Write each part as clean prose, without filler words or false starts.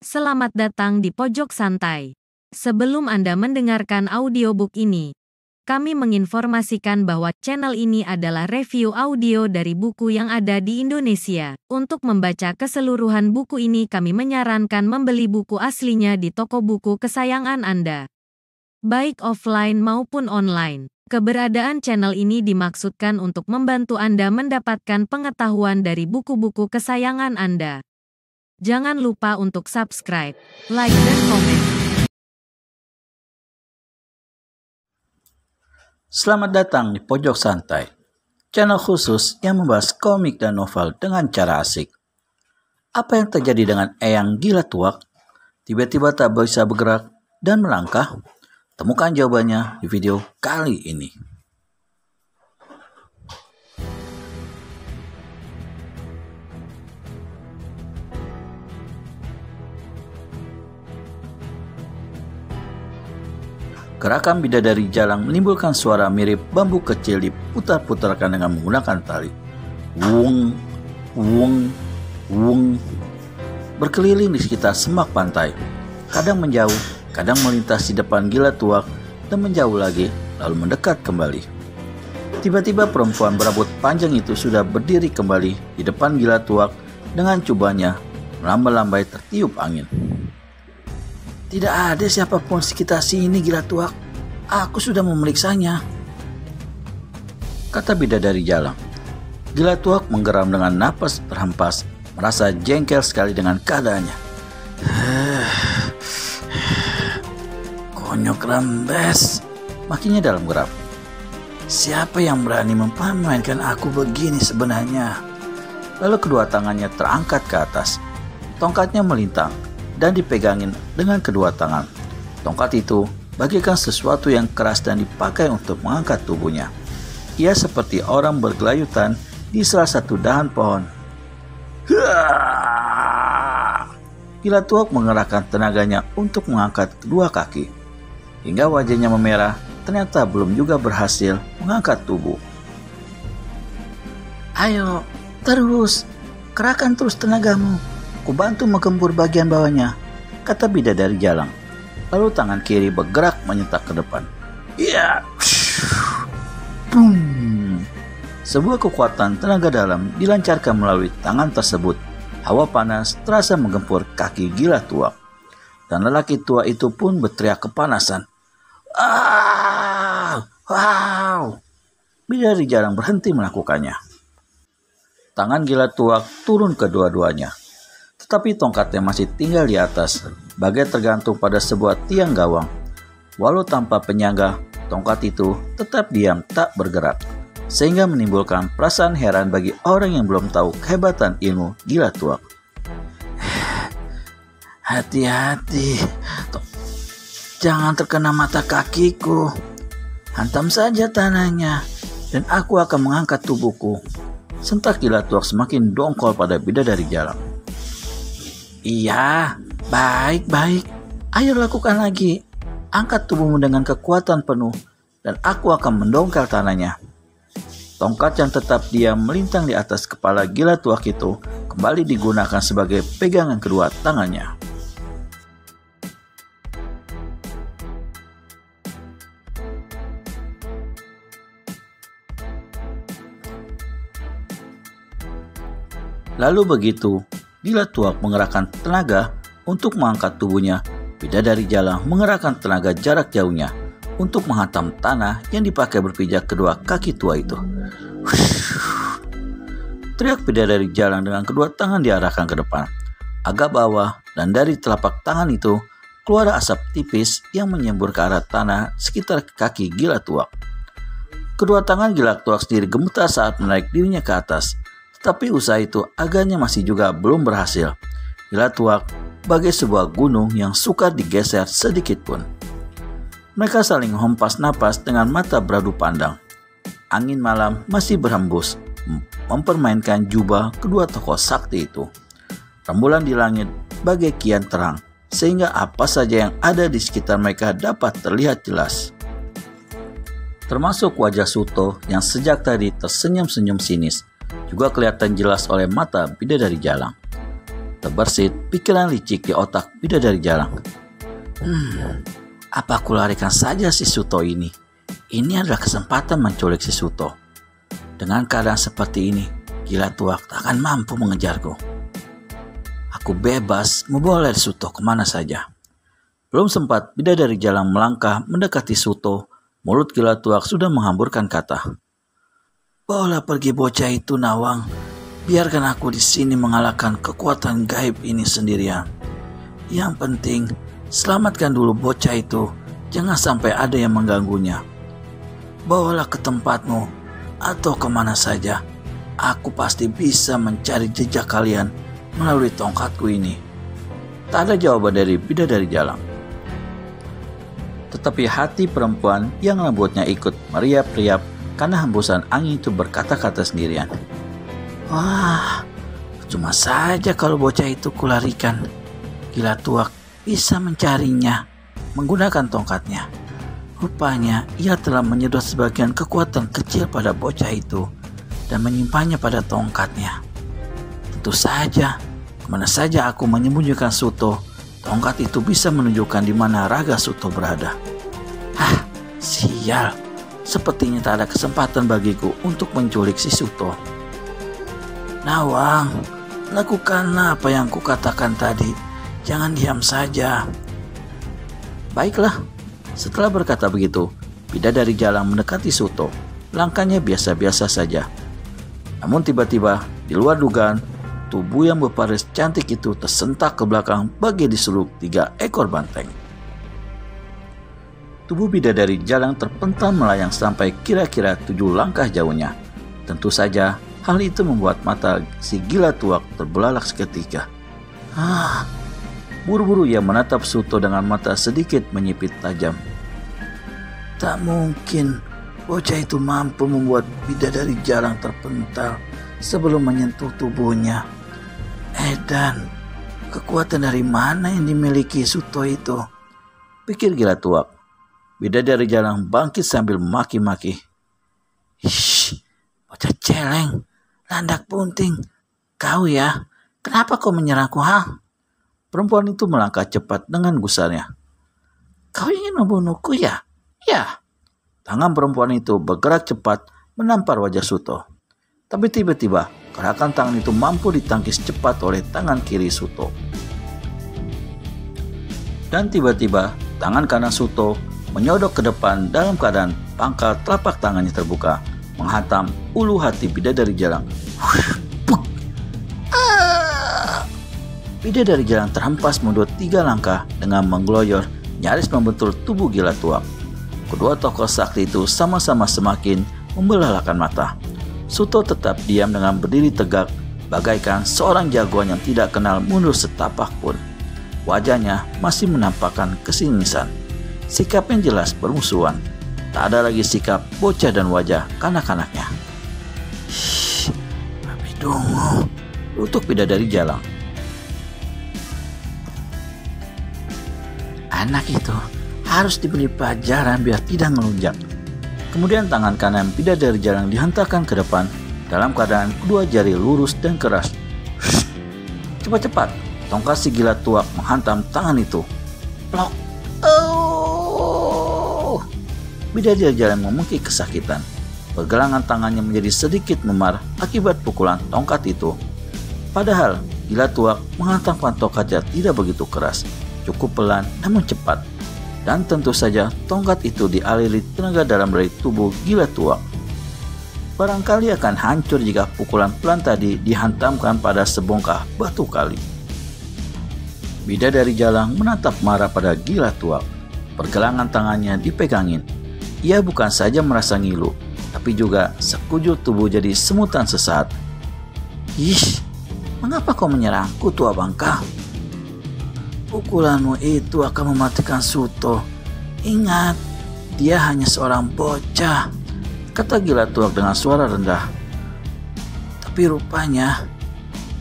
Selamat datang di Pojok Santai. Sebelum Anda mendengarkan audiobook ini, kami menginformasikan bahwa channel ini adalah review audio dari buku yang ada di Indonesia. Untuk membaca keseluruhan buku ini, kami menyarankan membeli buku aslinya di toko buku kesayangan Anda, baik offline maupun online. Keberadaan channel ini dimaksudkan untuk membantu Anda mendapatkan pengetahuan dari buku-buku kesayangan Anda. Jangan lupa untuk subscribe, like, dan komen. Selamat datang di Pojok Santai, channel khusus yang membahas komik dan novel dengan cara asik. Apa yang terjadi dengan Eyang gila tuak? Tiba-tiba tak bisa bergerak dan melangkah? Temukan jawabannya di video kali ini. Gerakan bidadari jalang menimbulkan suara mirip bambu kecil diputar-putarkan dengan menggunakan tali. Wung, wung, wung. Berkeliling di sekitar semak pantai. Kadang menjauh, kadang melintas di depan gila tuak dan menjauh lagi, lalu mendekat kembali. Tiba-tiba perempuan berambut panjang itu sudah berdiri kembali di depan gila tuak dengan cubanya melambai-lambai tertiup angin. Tidak ada siapapun sekitar sini, gila tuak. Aku sudah memeriksanya, kata bidadari jalang. Gila tuak menggeram dengan napas terhempas, merasa jengkel sekali dengan keadaannya. Konyok rembes, makinya dalam geram. Siapa yang berani memainkan aku begini sebenarnya? Lalu kedua tangannya terangkat ke atas. Tongkatnya melintang dan dipegangin dengan kedua tangan. Tongkat itu bagaikan sesuatu yang keras dan dipakai untuk mengangkat tubuhnya. Ia seperti orang bergelayutan di salah satu dahan pohon. Gila tuak mengerahkan tenaganya untuk mengangkat kedua kaki. Hingga wajahnya memerah, ternyata belum juga berhasil mengangkat tubuh. Ayo, terus, kerahkan terus tenagamu. Kubantu menggembur bagian bawahnya, kata bidadari jalang. Lalu tangan kiri bergerak menyentak ke depan. Ya, boom. Sebuah kekuatan tenaga dalam dilancarkan melalui tangan tersebut. Hawa panas terasa menggempur kaki gila tuak, dan lelaki tua itu pun berteriak kepanasan. Wow! Bidadari jalang berhenti melakukannya. Tangan gila tuak turun kedua-duanya. Tetapi tongkatnya masih tinggal di atas, bagai tergantung pada sebuah tiang gawang. Walau tanpa penyangga, tongkat itu tetap diam tak bergerak, sehingga menimbulkan perasaan heran bagi orang yang belum tahu kehebatan ilmu gila tuak. Hati-hati, jangan terkena mata kakiku. Hantam saja tanahnya, dan aku akan mengangkat tubuhku. Sentak gila tuak semakin dongkol pada bidadari jalang. Iya, baik-baik. Ayo lakukan lagi. Angkat tubuhmu dengan kekuatan penuh, dan aku akan mendongkel tanahnya. Tongkat yang tetap diam melintang di atas kepala gila tuak itu kembali digunakan sebagai pegangan kedua tangannya. Lalu begitu gila tuak mengerahkan tenaga untuk mengangkat tubuhnya, bidadari jalang mengerahkan tenaga jarak jauhnya untuk menghantam tanah yang dipakai berpijak kedua kaki tua itu. Teriak bidadari jalang dengan kedua tangan diarahkan ke depan, agak bawah, dan dari telapak tangan itu keluar asap tipis yang menyembur ke arah tanah sekitar kaki gila tuak. Kedua tangan gila tuak sendiri gemetar saat menarik dirinya ke atas. Tapi usaha itu agaknya masih juga belum berhasil. Gila tuak bagai sebuah gunung yang sukar digeser sedikit pun. Mereka saling hempas napas dengan mata beradu pandang. Angin malam masih berhembus, mempermainkan jubah kedua tokoh sakti itu. Rembulan di langit bagai kian terang, sehingga apa saja yang ada di sekitar mereka dapat terlihat jelas. Termasuk wajah Suto yang sejak tadi tersenyum-senyum sinis, juga kelihatan jelas oleh mata bidadari jalang. Terbersit pikiran licik di otak bidadari jalang. Apa aku larikan saja si Suto ini? Ini adalah kesempatan menculik si Suto. Dengan keadaan seperti ini, Gila Tuak tak akan mampu mengejarku. Aku bebas membawa Suto kemana saja. Belum sempat bidadari jalang melangkah mendekati Suto, mulut Gila Tuak sudah menghamburkan kata. Bawalah pergi bocah itu, Nawang. Biarkan aku di sini mengalahkan kekuatan gaib ini sendirian. Yang penting, selamatkan dulu bocah itu. Jangan sampai ada yang mengganggunya. Bawalah ke tempatmu atau kemana saja. Aku pasti bisa mencari jejak kalian melalui tongkatku ini. Tak ada jawaban dari bidadari jalang. Tetapi hati perempuan yang lembutnya ikut meriap-riap karena hembusan angin itu berkata-kata sendirian. Wah, cuma saja kalau bocah itu kularikan. Gila Tuak bisa mencarinya menggunakan tongkatnya. Rupanya ia telah menyedot sebagian kekuatan kecil pada bocah itu dan menyimpannya pada tongkatnya. Tentu saja, kemana saja aku menyembunyikan Suto, tongkat itu bisa menunjukkan di mana raga Suto berada. Sial, sepertinya tak ada kesempatan bagiku untuk menculik si Suto. Nawang, lakukanlah apa yang kukatakan tadi. Jangan diam saja. Baiklah. Setelah berkata begitu, bidadari jalang mendekati Suto. Langkahnya biasa-biasa saja. Namun tiba-tiba, di luar dugaan, tubuh yang berbaris cantik itu tersentak ke belakang bagai diseluk 3 ekor banteng. Tubuh bidadari jalang terpental melayang sampai kira-kira 7 langkah jauhnya. Tentu saja, hal itu membuat mata si Gila Tuak terbelalak seketika. Buru-buru ia menatap Suto dengan mata sedikit menyipit tajam. Tak mungkin bocah itu mampu membuat bidadari jalang terpental sebelum menyentuh tubuhnya. Dan kekuatan dari mana yang dimiliki Suto itu? Pikir Gila Tuak. Bidadari jalang bangkit sambil maki-maki. Bocah celeng, landak punting. Kau ya, kenapa kau menyerangku, Perempuan itu melangkah cepat dengan gusarnya. Kau ingin membunuhku ya? Ya. Tangan perempuan itu bergerak cepat menampar wajah Suto. Tapi tiba-tiba gerakan tangan itu mampu ditangkis cepat oleh tangan kiri Suto. Dan tiba-tiba tangan kanan Suto menyodok ke depan dalam keadaan pangkal telapak tangannya terbuka, menghantam ulu hati bidadari jalang. Bidadari jalang terhempas mundur 3 langkah dengan menggeloyor, nyaris membentur tubuh Gila Tuak. Kedua tokoh sakti itu sama-sama semakin membelalakan mata. Suto tetap diam dengan berdiri tegak, bagaikan seorang jagoan yang tidak kenal mundur setapak pun. Wajahnya masih menampakkan kesingisan. Sikapnya jelas bermusuhan. Tak ada lagi sikap bocah dan wajah kanak-kanaknya. Babi dungu, untuk bidadari jalang. Anak itu harus diberi pelajaran biar tidak ngelunjak. Kemudian tangan kanan bidadari jalang dihantarkan ke depan dalam keadaan kedua jari lurus dan keras. Cepat-cepat, tongkat si Gila Tuak menghantam tangan itu. Plok. Bidadari jalang memungkik kesakitan. Pergelangan tangannya menjadi sedikit memar akibat pukulan tongkat itu. Padahal Gila Tuak menghantamkan tongkatnya tidak begitu keras, cukup pelan namun cepat. Dan tentu saja tongkat itu dialiri tenaga dalam dari tubuh Gila Tuak. Barangkali akan hancur jika pukulan pelan tadi dihantamkan pada sebongkah batu kali. Bidadari jalang menatap marah pada Gila Tuak. Pergelangan tangannya dipegangin. Ia bukan saja merasa ngilu, tapi juga sekujur tubuh jadi semutan sesaat. Mengapa kau menyerangku, tua bangka? Pukulanmu itu akan mematikan Suto. Ingat, dia hanya seorang bocah, kata Gila Tuak dengan suara rendah. Tapi rupanya,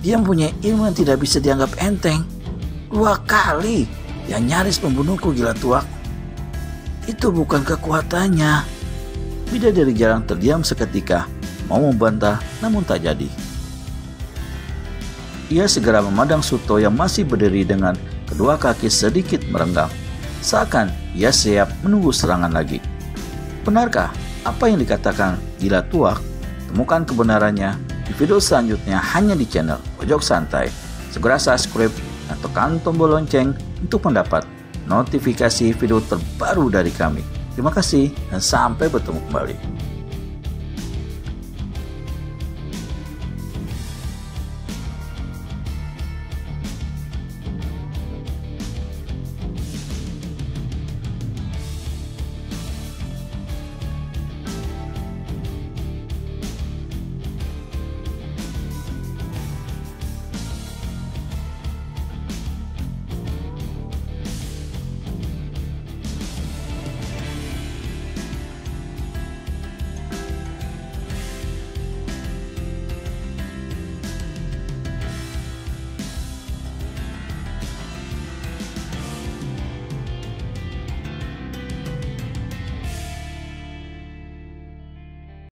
dia mempunyai ilmu yang tidak bisa dianggap enteng. 2 kali dia nyaris membunuhku, Gila Tuak. Itu bukan kekuatannya. Bidadari jalang terdiam seketika, mau membantah namun tak jadi. Ia segera memandang Suto yang masih berdiri dengan kedua kaki sedikit merenggang. Seakan ia siap menunggu serangan lagi. Benarkah apa yang dikatakan Gila Tuak? Temukan kebenarannya di video selanjutnya hanya di channel Pojok Santai. Segera subscribe dan tekan tombol lonceng untuk mendapat notifikasi video terbaru dari kami. Terima kasih dan sampai bertemu kembali.